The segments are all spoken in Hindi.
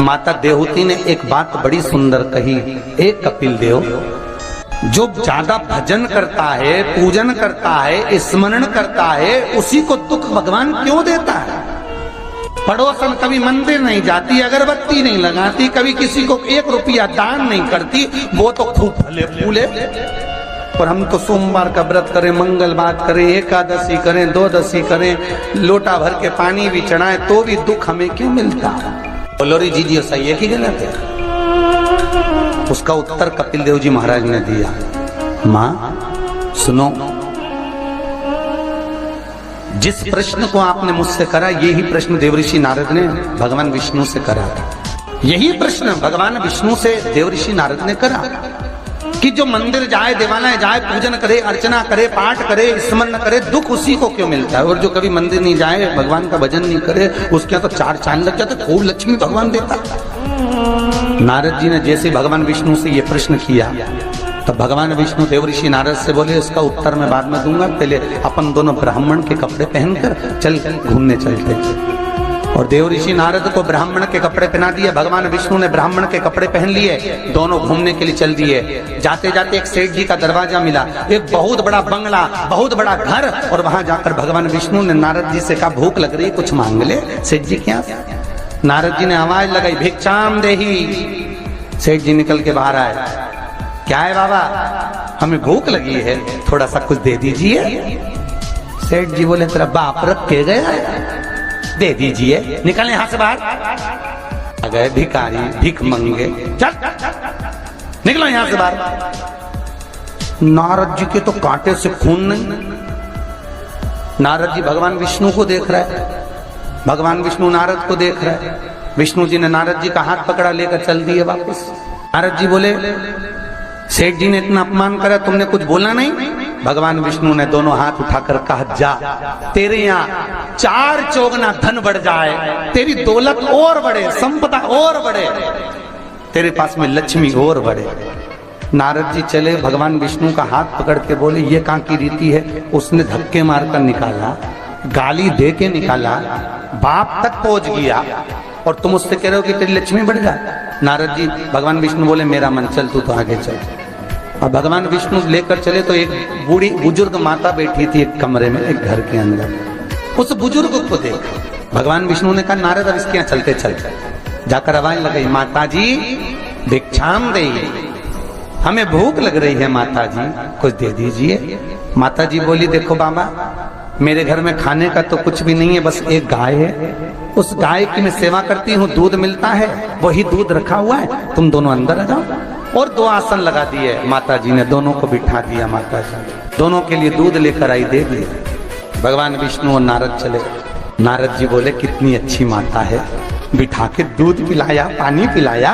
माता देवहूति ने एक बात बड़ी सुंदर कही, एक कपिल देव, जो ज्यादा भजन करता है, पूजन करता है, स्मरण करता है, उसी को दुख भगवान क्यों देता है? पड़ोसन कभी मंदिर नहीं जाती, अगरबत्ती नहीं लगाती, कभी किसी को 1 रुपया दान नहीं करती, वो तो खूब फले फूले। और हम तो सोमवार का व्रत करें, मंगलवार करें, एकादशी करें, द्वादशी करें, लोटा भर के पानी भी चढ़ाएं, तो भी दुख हमें क्यों मिलता? बोलो रे जी सही है कि गलत है? उसका उत्तर कपिल देव जी महाराज ने दिया, मां सुनो, जिस प्रश्न को आपने मुझसे करा, यही प्रश्न देवऋषि नारद ने भगवान विष्णु से करा था। यही प्रश्न भगवान विष्णु से देवऋषि नारद ने करा कि जो मंदिर जाए, देवालय जाए, पूजन करे, अर्चना करे, पाठ करे, स्मरण करे, दुख उसी को क्यों मिलता है? और जो कभी मंदिर नहीं जाए, भगवान का भजन नहीं करे, उसके यहाँ तो 4 चांद लग जाते, खूब लक्ष्मी भगवान देता। नारद जी ने जैसे भगवान विष्णु से ये प्रश्न किया, तो भगवान विष्णु देवऋषि नारद से बोले, इसका उत्तर मैं बाद में दूंगा, पहले अपन दोनों ब्राह्मण के कपड़े पहनकर चल घूमने चलते। और देवऋषि नारद को ब्राह्मण के कपड़े पहना दिए, भगवान विष्णु ने ब्राह्मण के कपड़े पहन लिए, दोनों घूमने के लिए चल दिए। जाते जाते एक सेठ जी का दरवाजा मिला, एक बहुत बड़ा बंगला, बहुत बड़ा घर, और वहां जाकर भगवान विष्णु ने नारद जी से कहा, भूख लग रही है, कुछ मांग ले। सेठ जी क्या? नारद जी ने आवाज लगाई, भिक्षाम देही। सेठ जी निकल के बाहर आए, क्या है बाबा? हमें भूख लगी है, थोड़ा सा कुछ दे दीजिए। सेठ जी बोले, तेरा बाप रख के गया है, दे दीजिए। निकल यहां से बाहर। आ गए भिखारी, भीख मंगे, चल निकलो यहां से बाहर। नारद जी के तो कांटे से खून नहीं। नारद जी भगवान विष्णु को देख रहा है, भगवान विष्णु नारद को देख रहा है। विष्णु जी ने नारद जी का हाथ पकड़ा, लेकर चल दिए वापस। नारद जी बोले, सेठ जी ने इतना अपमान करा, तुमने कुछ बोला नहीं? भगवान विष्णु ने दोनों हाथ उठाकर कहा, जा, तेरे यहाँ 4 चौगुना धन बढ़ जाए, तेरी दौलत और बढ़े, संपदा और बढ़े, तेरे पास में लक्ष्मी और बढ़े। नारद जी चले, भगवान विष्णु का हाथ पकड़ के बोले, ये कहाँ की रीति है? उसने धक्के मारकर निकाला, गाली दे के निकाला, बाप तक पहुंच गया, और तुम उससे कह रहे हो कि तेरी लक्ष्मी बढ़ जाए। नारद जी, भगवान विष्णु बोले, मेरा मन, चल तू तो आगे चल। और भगवान विष्णु लेकर चले तो एक बूढ़ी बुजुर्ग माता बैठी थी एक कमरे में, एक घर के अंदर। उस बुजुर्ग को देख भगवान विष्णु ने कहा, नारद अब इसके यहाँ चलते चलते। जाकर आवाज लगाई, माता जी भिक्षाम देई, हमें भूख लग रही है माता जी, कुछ दे दीजिए। माता जी बोली, देखो बाबा, मेरे घर में खाने का तो कुछ भी नहीं है, बस एक गाय है, उस गाय की मैं सेवा करती हूँ, दूध मिलता है, वही दूध रखा हुआ है, तुम दोनों अंदर आ जाओ। और 2 आसन लगा दिए माता जी ने, दोनों को बिठा दिया। माता जी दोनों के लिए दूध लेकर आई, दे दिए। भगवान विष्णु और नारद चले। नारद जी बोले, कितनी अच्छी माता है, बिठा के दूध पिलाया, पानी पिलाया,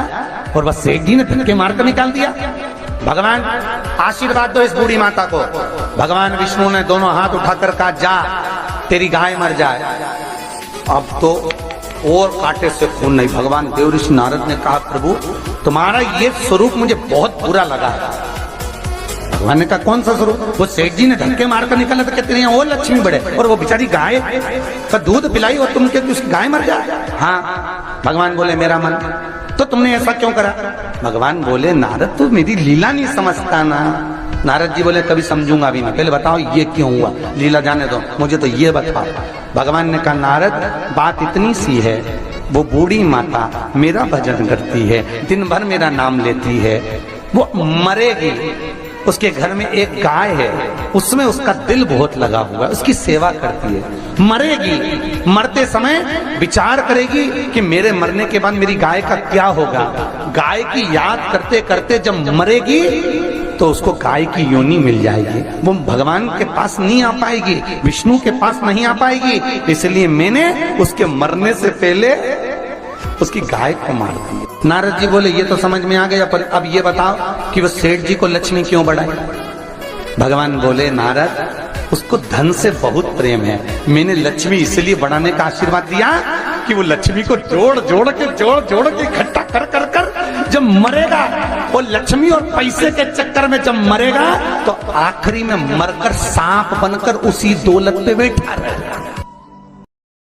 और बस सेठ जी ने धक्के मारकर निकाल दिया। भगवान आशीर्वाद दो इस बूढ़ी माता को। भगवान विष्णु ने दोनों हाथ उठाकर कहा, जा, तेरी गाय मर जाए। अब तो और कांटे से खून नहीं। भगवान देवऋषि नारद ने कहा, प्रभु तुम्हारा ये स्वरूप मुझे बहुत बुरा लगा। भगवान ने कहा, कौन सा स्वरूप? वो सेठ जी ने धक्के मारकर निकाला था, कहते हैं और लक्ष्मी बढ़े, और वो बेचारी गाय का दूध पिलाई और तुम कहते उसकी गाय मर जाए। हाँ। भगवान बोले, मेरा मन, तो तुमने ऐसा क्यों करा? भगवान बोले, नारद तू मेरी लीला नहीं समझता ना। नारद जी बोले, कभी समझूंगा भी नहीं, पहले बताओ ये क्यों हुआ, लीला जाने दो, मुझे तो ये बताओ। भगवान ने कहा, नारद बात इतनी सी है, वो बूढ़ी माता मेरा भजन करती है, दिन भर मेरा नाम लेती है, वो मरेगी, उसके घर में एक गाय है, उसमें उसका दिल बहुत लगा हुआ है, उसकी सेवा करती है, मरेगी, मरते समय विचार करेगी कि मेरे मरने के बाद मेरी गाय का क्या होगा। गाय की याद करते करते जब मरेगी तो उसको गाय की योनि मिल जाएगी, वो भगवान के पास नहीं आ पाएगी, विष्णु के पास नहीं आ पाएगी, इसलिए मैंने उसके मरने से पहले उसकी गाय को मार दी। नारद जी बोले, ये तो समझ में आ गया, पर अब ये बताओ कि वो सेठ जी को लक्ष्मी क्यों बढ़ाई? भगवान बोले, नारद उसको धन से बहुत प्रेम है, मैंने लक्ष्मी इसलिए बढ़ाने का आशीर्वाद दिया कि वो लक्ष्मी को जोड़ जोड़ के इकट्ठा कर कर कर जब मरेगा, वो लक्ष्मी और पैसे के चक्कर में जब मरेगा तो आखिरी में मरकर सांप बनकर उसी दौलत पे बैठा रहेगा।